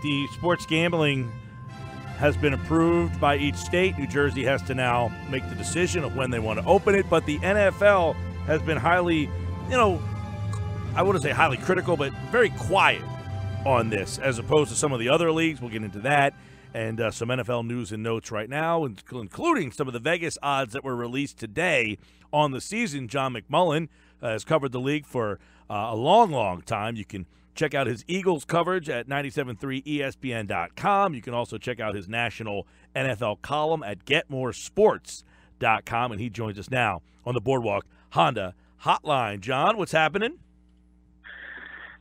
The sports gambling has been approved by each state. New Jersey has to now make the decision of when they want to open it. But the NFL has been highly, I wouldn't say highly critical, but very quiet on this as opposed to some of the other leagues. We'll get into that and some NFL news and notes right now, including some of the Vegas odds that were released today on the season. John McMullen has covered the league for a long, long time. You can check out his Eagles coverage at 973ESPN.com. You can also check out his national NFL column at GetMoreSports.com. And he joins us now on the Boardwalk Honda Hotline. John, what's happening?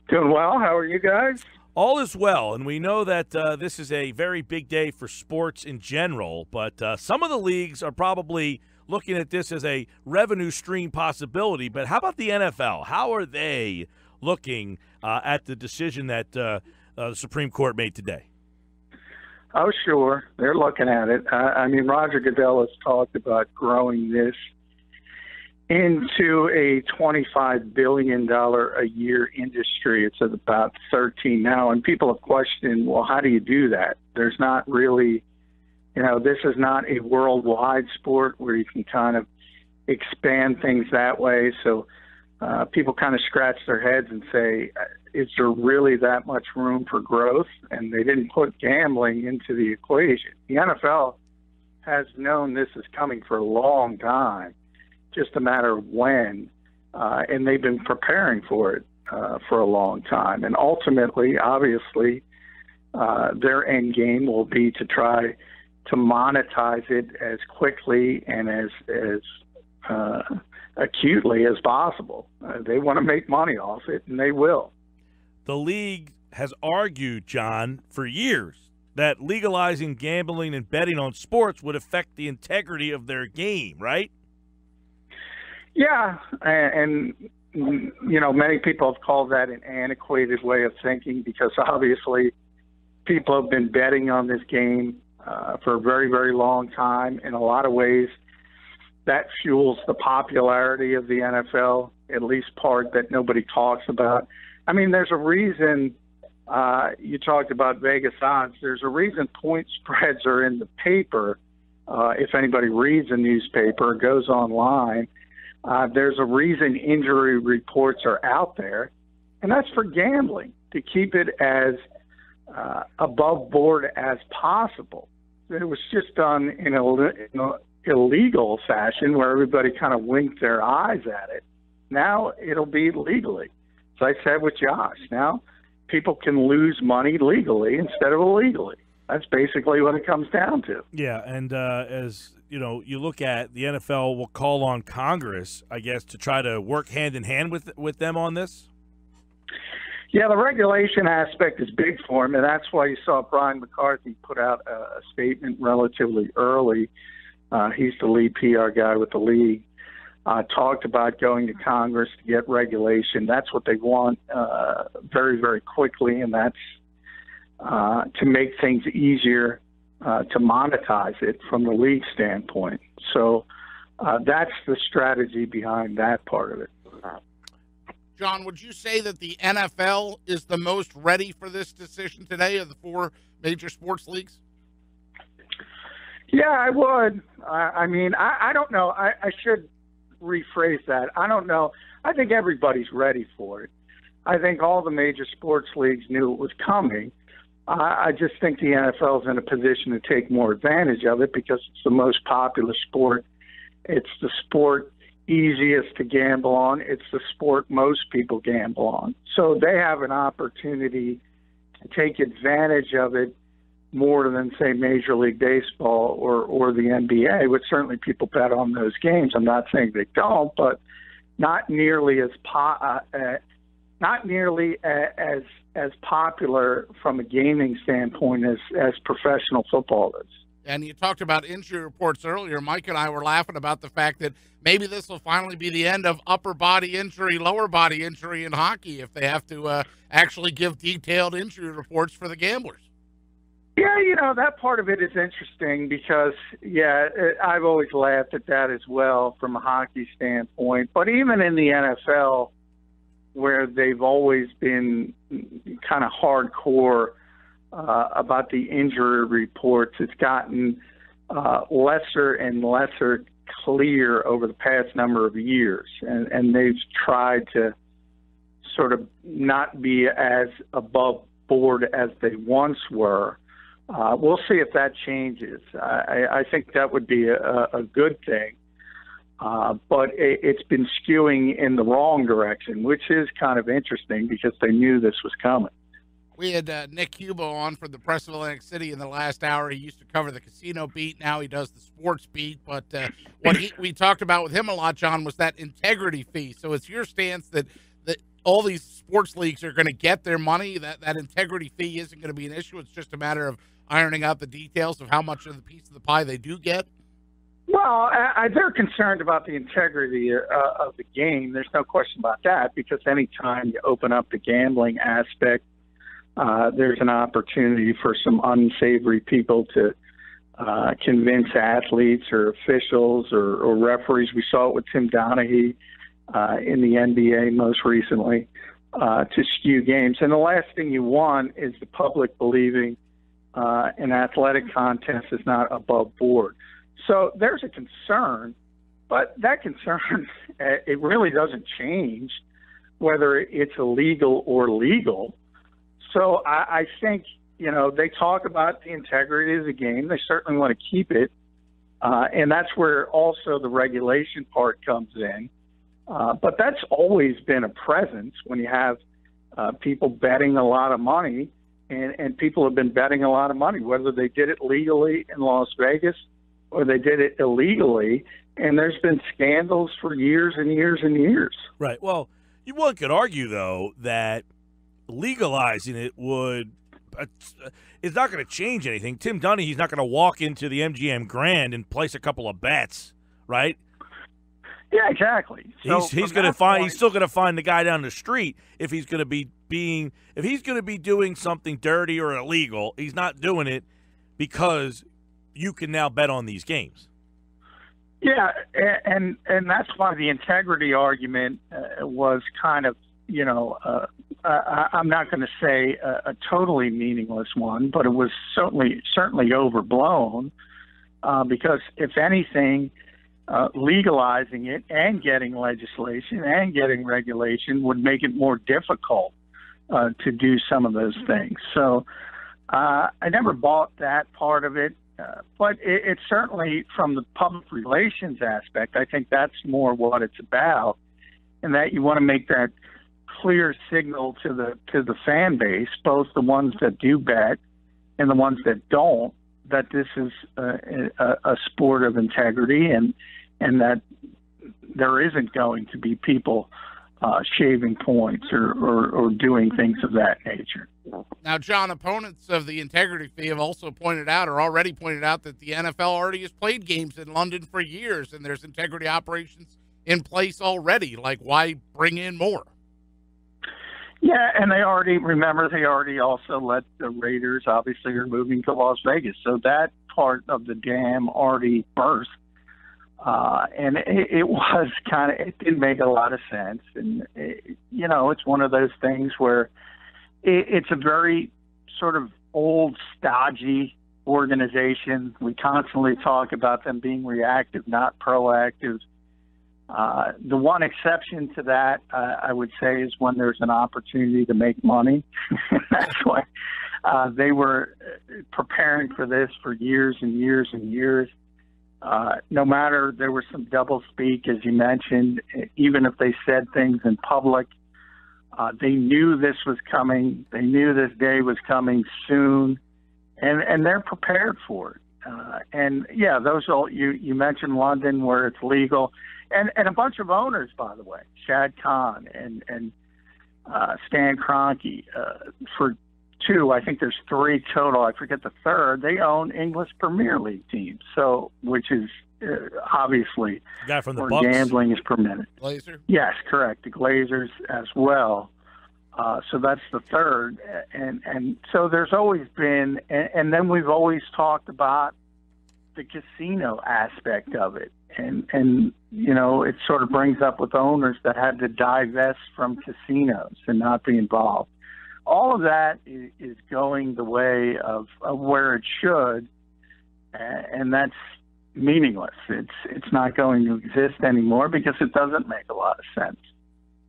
Doing well. How are you guys? All is well, and we know that this is a very big day for sports in general, but some of the leagues are probably looking at this as a revenue stream possibility. But how about the NFL? How are they looking at the decision that the Supreme Court made today? Oh, sure. They're looking at it. I mean, Roger Goodell has talked about growing this into a $25 billion a year industry. It's at about 13 now. And people have questioned, well, how do you do that? There's not really, this is not a worldwide sport where you can kind of expand things that way. So people kind of scratch their heads and say, is there really that much room for growth? And they didn't put gambling into the equation. The NFL has known this is coming for a long time, just a matter of when, and they've been preparing for it for a long time. And ultimately, obviously, their end game will be to try to monetize it as quickly and as acutely as possible. They want to make money off it, and they will. The league has argued, John, for years that legalizing gambling and betting on sports would affect the integrity of their game, right? Yeah, and many people have called that an antiquated way of thinking because obviously people have been betting on this game for a very, very long time. In a lot of ways, that fuels the popularity of the NFL, at least part that nobody talks about. I mean, there's a reason you talked about Vegas odds. There's a reason point spreads are in the paper. If anybody reads a newspaper or goes online, there's a reason injury reports are out there, and that's for gambling, to keep it as above board as possible. It was just done in an illegal fashion where everybody kind of winked their eyes at it. Now it'll be legally. As I said with Josh, now people can lose money legally instead of illegally. That's basically what it comes down to. Yeah, and as you look at the NFL will call on Congress, I guess, to try to work hand in hand with them on this. Yeah, the regulation aspect is big for him, and that's why you saw Brian McCarthy put out a statement relatively early. He's the lead PR guy with the league. Talked about going to Congress to get regulation. That's what they want very, very quickly, and that's to make things easier to monetize it from the league standpoint. So that's the strategy behind that part of it. John, would you say that the NFL is the most ready for this decision today of the four major sports leagues? Yeah, I would. I mean, I don't know. I should rephrase that. I don't know. I think everybody's ready for it. I think all the major sports leagues knew it was coming. I just think the NFL is in a position to take more advantage of it because it's the most popular sport. It's the sport easiest to gamble on. It's the sport most people gamble on. So they have an opportunity to take advantage of it more than, say, Major League Baseball or the NBA, which certainly people bet on those games. I'm not saying they don't, but not nearly as popular from a gaming standpoint as professional football is. And you talked about injury reports earlier. Mike and I were laughing about the fact that maybe this will finally be the end of upper body injury, lower body injury in hockey if they have to actually give detailed injury reports for the gamblers. Yeah, that part of it is interesting because, I've always laughed at that as well from a hockey standpoint. But even in the NFL, where they've always been kind of hardcore about the injury reports. It's gotten lesser and lesser clear over the past number of years, and they've tried to sort of not be as above board as they once were. We'll see if that changes. I think that would be a good thing. But it's been skewing in the wrong direction, which is kind of interesting because they knew this was coming. We had Nick Cubo on from the Press of Atlantic City in the last hour. He used to cover the casino beat. Now he does the sports beat. But what we talked about with him a lot, John, was that integrity fee. So it's your stance that all these sports leagues are going to get their money, that integrity fee isn't going to be an issue. It's just a matter of ironing out the details of how much of the piece of the pie they do get? Well, they're concerned about the integrity of the game. There's no question about that, because anytime you open up the gambling aspect, there's an opportunity for some unsavory people to convince athletes or officials or referees. We saw it with Tim Donaghy in the NBA most recently, to skew games. And the last thing you want is the public believing an athletic contest is not above board. So there's a concern, but that concern, it really doesn't change whether it's illegal or legal. So I think, they talk about the integrity of the game. They certainly want to keep it. And that's where also the regulation part comes in. But that's always been a presence when you have people betting a lot of money, and people have been betting a lot of money, whether they did it legally in Las Vegas or they did it illegally. And there's been scandals for years and years and years. Right. Well, one could argue, though, that legalizing it is not going to change anything. Tim Donaghy, he's not going to walk into the MGM Grand and place a couple of bets, right? Yeah, exactly. So he's going to find. He's still going to find the guy down the street if he's going to be doing something dirty or illegal. He's not doing it because you can now bet on these games. Yeah, and that's why the integrity argument was kind of, I'm not going to say a totally meaningless one, but it was certainly overblown, because if anything, legalizing it and getting legislation and getting regulation would make it more difficult to do some of those things. So I never bought that part of it, but it's certainly from the public relations aspect. I think that's more what it's about, and that you want to make that clear signal to the fan base, both the ones that do bet and the ones that don't, that this is a sport of integrity, and that there isn't going to be people shaving points or doing things of that nature. Now, John, opponents of the integrity fee have also already pointed out that the NFL already has played games in London for years, and there's integrity operations in place already. Like, why bring in more? Yeah, and they already also let the Raiders, obviously, are moving to Las Vegas. So that part of the dam already burst. And it didn't make a lot of sense. And, it's one of those things where it's a very sort of old, stodgy organization. We constantly talk about them being reactive, not proactive. The one exception to that, I would say, is when there's an opportunity to make money. That's why they were preparing for this for years and years and years. No matter, there was some doublespeak, as you mentioned, even if they said things in public, they knew this was coming. They knew this day was coming soon, and they're prepared for it. And yeah, you mentioned London, where it's legal. And a bunch of owners, by the way, Shad Khan and Stan Kroenke, for two, I think there's three total. I forget the third. They own English Premier League teams, which is obviously the guy from the where Bucks. Gambling is permitted. Glazer? Yes, correct. The Glazers as well. So that's the third. And so there's always been, and then we've always talked about the casino aspect of it. And it sort of brings up with owners that had to divest from casinos and not be involved. all of that is going the way of where it should, and that's meaningless. It's not going to exist anymore because it doesn't make a lot of sense.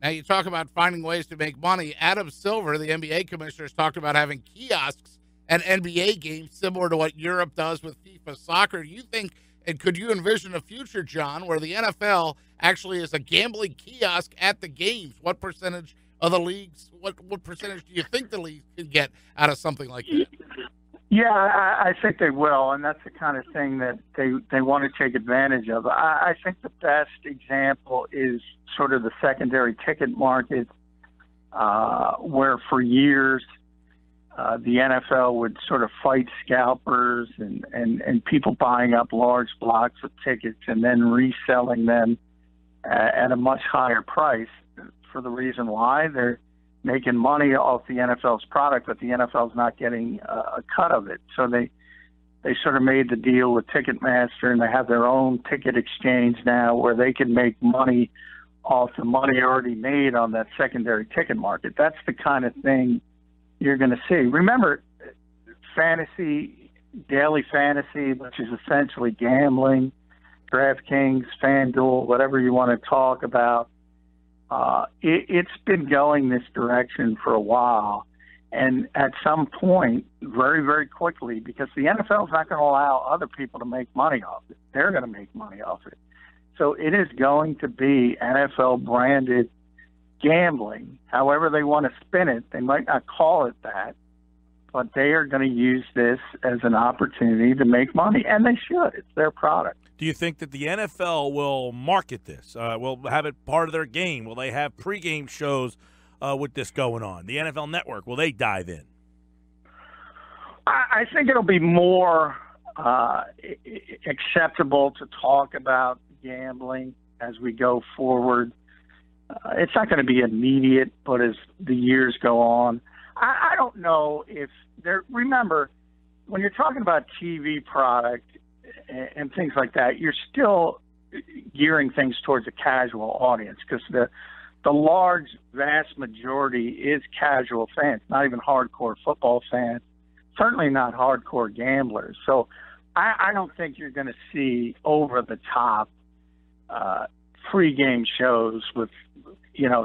Now, you talk about finding ways to make money. Adam Silver, the NBA commissioner, has talked about having kiosks at NBA games similar to what Europe does with FIFA soccer. Do you think, and could you envision a future, John, where the NFL actually is a gambling kiosk at the games? What percentage of the leagues, what percentage do you think the league can get out of something like that? Yeah, I think they will, and that's the kind of thing that they want to take advantage of. I think the best example is sort of the secondary ticket market, where for years the NFL would sort of fight scalpers and people buying up large blocks of tickets and then reselling them at a much higher price for the reason why they're making money off the NFL's product, but the NFL's not getting a cut of it. So they sort of made the deal with Ticketmaster, and they have their own ticket exchange now where they can make money off the money already made on that secondary ticket market. That's the kind of thing you're going to see. Remember, fantasy, daily fantasy, which is essentially gambling, DraftKings, FanDuel, whatever you want to talk about, it's been going this direction for a while. And at some point, very, very quickly, because the NFL is not going to allow other people to make money off it. They're going to make money off it. So it is going to be NFL-branded gambling. However they want to spin it, they might not call it that, but they are going to use this as an opportunity to make money, and they should. It's their product. Do you think that the NFL will market this? Will have it part of their game? Will they have pregame shows with this going on? The NFL Network, will they dive in? I think it'll be more acceptable to talk about gambling as we go forward. It's not going to be immediate, but as the years go on, I don't know if there. Remember, when you're talking about TV product and things like that, you're still gearing things towards a casual audience because the large, vast majority is casual fans, not even hardcore football fans, certainly not hardcore gamblers. So I don't think you're going to see over-the-top pregame shows with,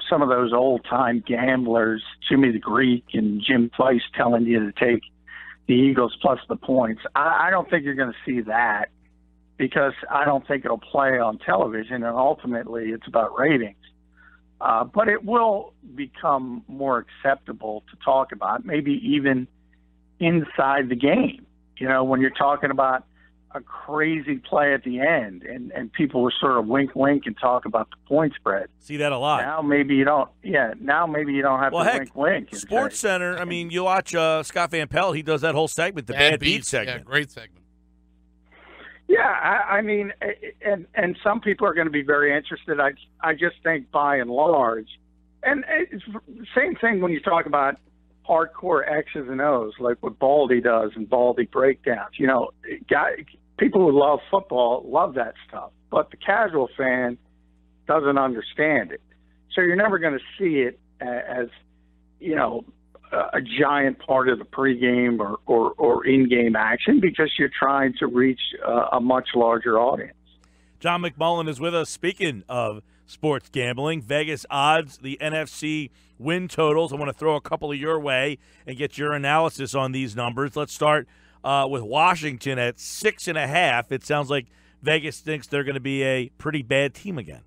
some of those old-time gamblers, Jimmy the Greek and Jim Fleiss telling you to take the Eagles plus the points. I don't think you're going to see that because I don't think it'll play on television, and ultimately it's about ratings. But it will become more acceptable to talk about, maybe even inside the game. When you're talking about a crazy play at the end and people will sort of wink and talk about the point spread. See that a lot. Now maybe you don't have to wink. Sports Center, you watch Scott Van Pelt, he does that whole segment, the Bad Beats segment. Yeah, great segment. Yeah, and some people are going to be very interested. I just think by and large, and it's the same thing when you talk about hardcore X's and O's, like what Baldy does and Baldy breakdowns. People who love football love that stuff, but the casual fan doesn't understand it. So you're never going to see it as, a giant part of the pregame or in-game action because you're trying to reach a much larger audience. John McMullen is with us. Speaking of sports gambling, Vegas odds, the NFC win totals. I want to throw a couple of your way and get your analysis on these numbers. Let's start with Washington at 6.5. It sounds like Vegas thinks they're going to be a pretty bad team again.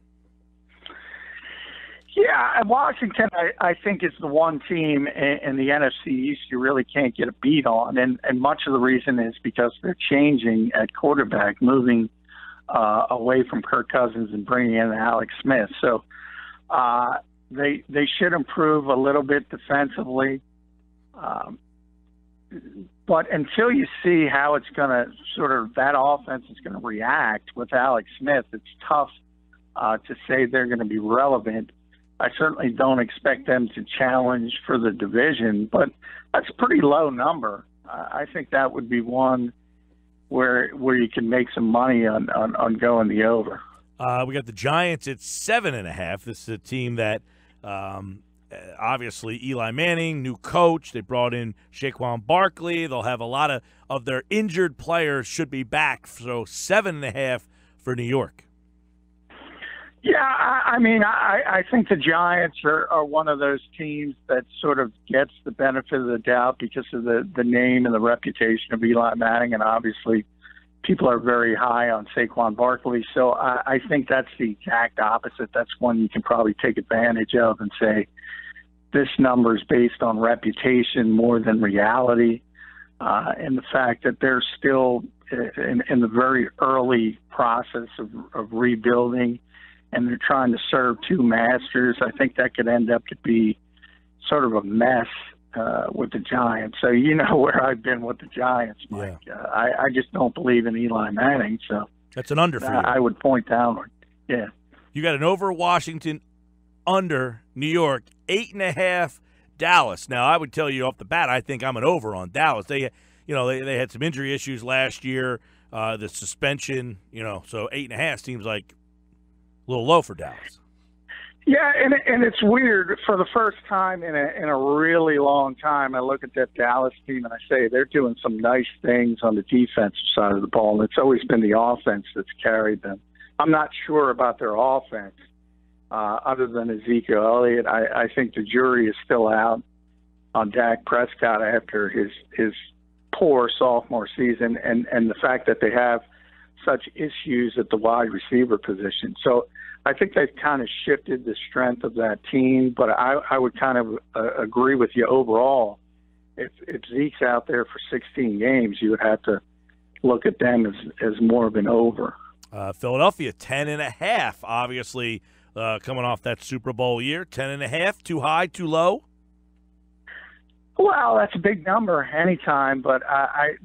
Yeah, and Washington, I think, is the one team in the NFC East you really can't get a beat on, and much of the reason is because they're changing at quarterback, moving away from Kirk Cousins and bringing in Alex Smith. So they should improve a little bit defensively. But until you see how it's going to that offense is going to react with Alex Smith, it's tough to say they're going to be relevant. I certainly don't expect them to challenge for the division, but that's a pretty low number. I think that would be one where you can make some money on going the over. We got the Giants at 7.5. This is a team that obviously Eli Manning, new coach. They brought in Saquon Barkley. They'll have a lot of their injured players should be back. So 7.5 for New York. Yeah, I think the Giants are one of those teams that sort of gets the benefit of the doubt because of the name and the reputation of Eli Manning, and obviously people are very high on Saquon Barkley. So I think that's the exact opposite. That's one you can probably take advantage of and say this number is based on reputation more than reality, and the fact that they're still in the very early process of rebuilding, and they're trying to serve two masters. I think that could end up to be sort of a mess with the Giants. So you know where I've been with the Giants, Mike. Yeah. I just don't believe in Eli Manning. So that's an under for you. I would point downward. Yeah. You got an over Washington, under New York, 8.5 Dallas. Now I would tell you off the bat, I think I'm an over on Dallas. They had some injury issues last year, the suspension. So 8.5 seems like a little low for Dallas. Yeah, and it's weird. For the first time in a really long time, I look at that Dallas team and I say they're doing some nice things on the defensive side of the ball, and it's always been the offense that's carried them. I'm not sure about their offense other than Ezekiel Elliott. I think the jury is still out on Dak Prescott after his poor sophomore season and the fact that they have such issues at the wide receiver position. So I think they've kind of shifted the strength of that team, but I would kind of agree with you overall. If Zeke's out there for 16 games, you would have to look at them as more of an over. Philadelphia, 10.5, obviously coming off that Super Bowl year. 10.5, too high, too low? Well, that's a big number anytime, but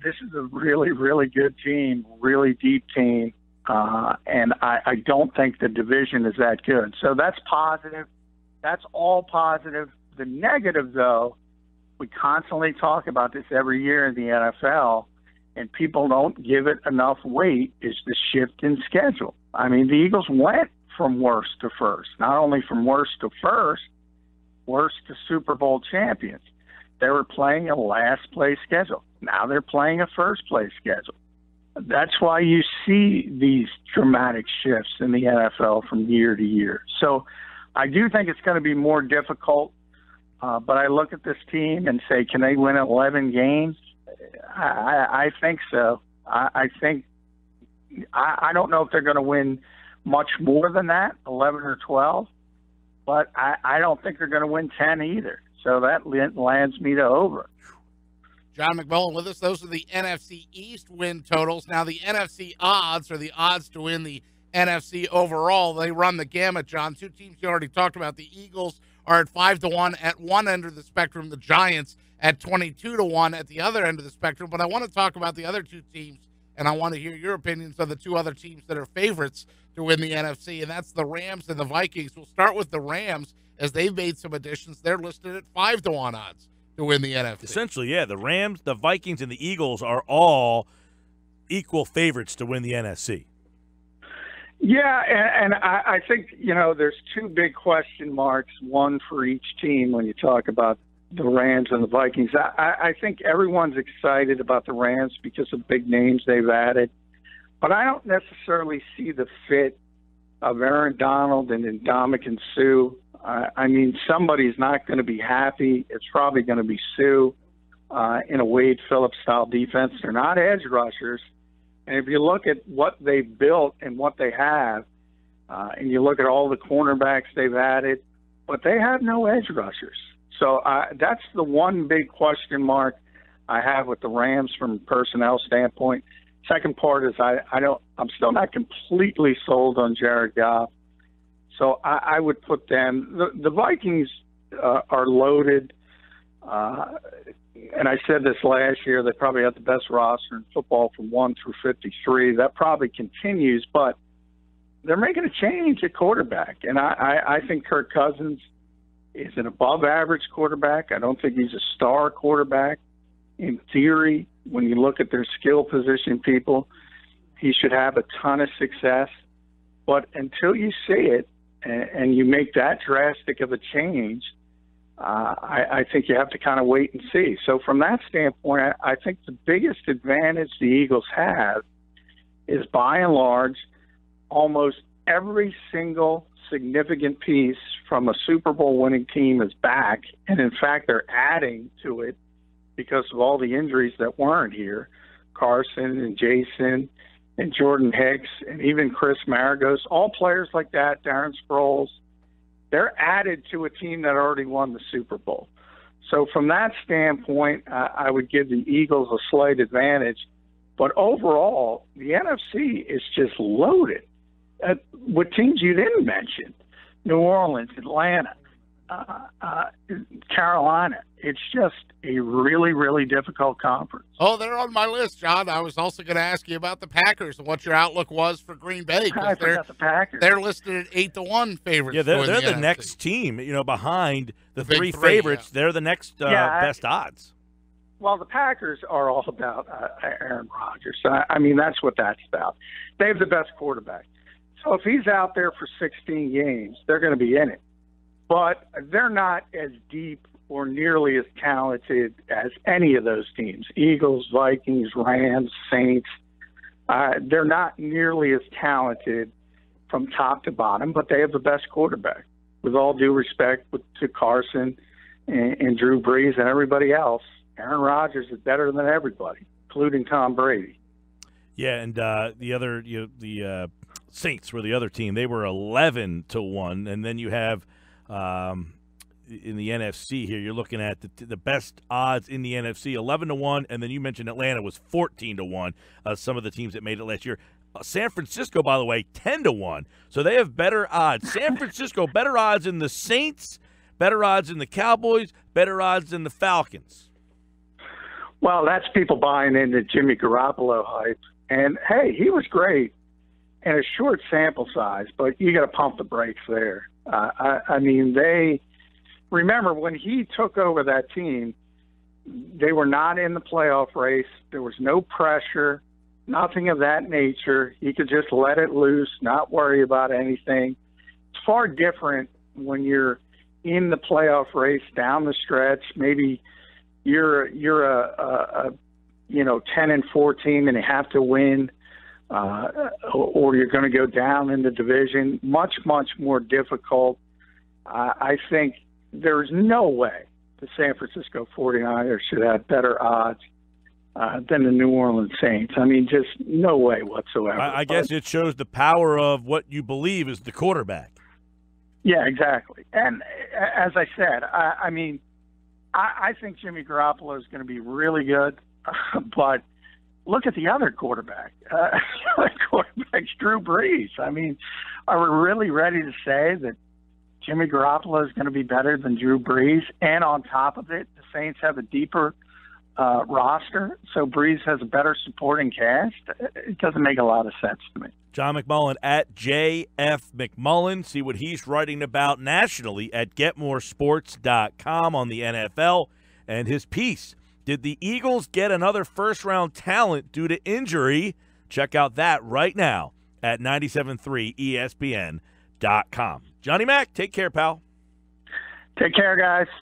this is a really, really good team, really deep team, and I don't think the division is that good. So that's positive. That's all positive. The negative, though, we constantly talk about this every year in the NFL, and people don't give it enough weight, is the shift in schedule. I mean, the Eagles went from worst to first, not only from worst to first, worst to Super Bowl champions. They were playing a last-place schedule. Now they're playing a first-place schedule. That's why you see these dramatic shifts in the NFL from year to year. So I do think it's going to be more difficult, but I look at this team and say, can they win 11 games? I think so. I don't know if they're going to win much more than that, 11 or 12, but I don't think they're going to win 10 either. So that lands me to over. John McMullen with us. Those are the NFC East win totals. Now, the NFC odds are the odds to win the NFC overall. They run the gamut, John. Two teams you already talked about. The Eagles are at 5-1 at one end of the spectrum. The Giants at 22-1 at the other end of the spectrum. But I want to talk about the other two teams, and I want to hear your opinions of the two other teams that are favorites to win the NFC, and that's the Rams and the Vikings. We'll start with the Rams. As they've made some additions, they're listed at 5-1 odds to win the NFC. Essentially, yeah, the Rams, the Vikings, and the Eagles are all equal favorites to win the NFC. Yeah, and I think, there's two big question marks, one for each team when you talk about the Rams and the Vikings. I think everyone's excited about the Rams because of big names they've added, but I don't necessarily see the fit of Aaron Donald and Ndamukong Suh. I mean, somebody's not going to be happy. It's probably going to be Sue in a Wade Phillips-style defense. They're not edge rushers. And if you look at what they've built and what they have, and you look at all the cornerbacks they've added, but they have no edge rushers. So that's the one big question mark I have with the Rams from a personnel standpoint. Second part is I'm still not completely sold on Jared Goff. So I would put them. The Vikings are loaded, and I said this last year. They probably have the best roster in football from 1 through 53. That probably continues, but they're making a change at quarterback, and I think Kirk Cousins is an above-average quarterback. I don't think he's a star quarterback. In theory, when you look at their skill position people, he should have a ton of success. But until you see it, and you make that drastic of a change, I think you have to kind of wait and see. So from that standpoint, I think the biggest advantage the Eagles have is, by and large, almost every single significant piece from a Super Bowl winning team is back. And in fact, they're adding to it because of all the injuries that weren't here. Carson and Jason and Jordan Hicks and even Chris Maragos, all players like that, Darren Sproles, they're added to a team that already won the Super Bowl. So from that standpoint, I would give the Eagles a slight advantage. But overall, the NFC is just loaded with teams you didn't mention: New Orleans, Atlanta, Carolina. It's just a really, really difficult conference. Oh, they're on my list, John. I was also going to ask you about the Packers and what your outlook was for Green Bay. I forgot the Packers. They're listed at 8-1 favorites. Yeah, they're the next team, behind the three three, favorites. Yeah. They're the next best odds. Well, the Packers are all about Aaron Rodgers. I mean, that's what that's about. They have the best quarterback. So if he's out there for 16 games, they're going to be in it. But they're not as deep or nearly as talented as any of those teams: Eagles, Vikings, Rams, Saints. They're not nearly as talented from top to bottom, but they have the best quarterback. With all due respect to Carson and Drew Brees and everybody else, Aaron Rodgers is better than everybody, including Tom Brady. Yeah, and the Saints were the other team. They were 11-1, and then you have in the NFC here, you're looking at the best odds in the NFC, 11-1, and then you mentioned Atlanta was 14-1. Some of the teams that made it last year. San Francisco, by the way, 10-1. So they have better odds. San Francisco, better odds than the Saints, better odds than the Cowboys, better odds than the Falcons. Well, that's people buying into Jimmy Garoppolo hype. And, hey, he was great in a short sample size, but you got to pump the brakes there. I mean, remember when he took over that team, they were not in the playoff race. There was no pressure, nothing of that nature. He could just let it loose, not worry about anything. It's far different when you're in the playoff race down the stretch. Maybe you're a 10-4 team and you have to win, or you're going to go down in the division. Much, much more difficult. I think there's no way the San Francisco 49ers should have better odds than the New Orleans Saints. I mean, just no way whatsoever. I guess it shows the power of what you believe is the quarterback. Yeah, exactly. And as I said, I mean, I think Jimmy Garoppolo is going to be really good, but look at the other quarterback. The quarterback's Drew Brees. I mean, are we really ready to say that Jimmy Garoppolo is going to be better than Drew Brees? And on top of it, the Saints have a deeper roster, so Brees has a better supporting cast. It doesn't make a lot of sense to me. John McMullen at JF McMullen. See what he's writing about nationally at GetMoreSports.com on the NFL. And his piece, did the Eagles get another first-round talent due to injury? Check out that right now at 97.3ESPN.com. Johnny Mac, take care, pal. Take care, guys.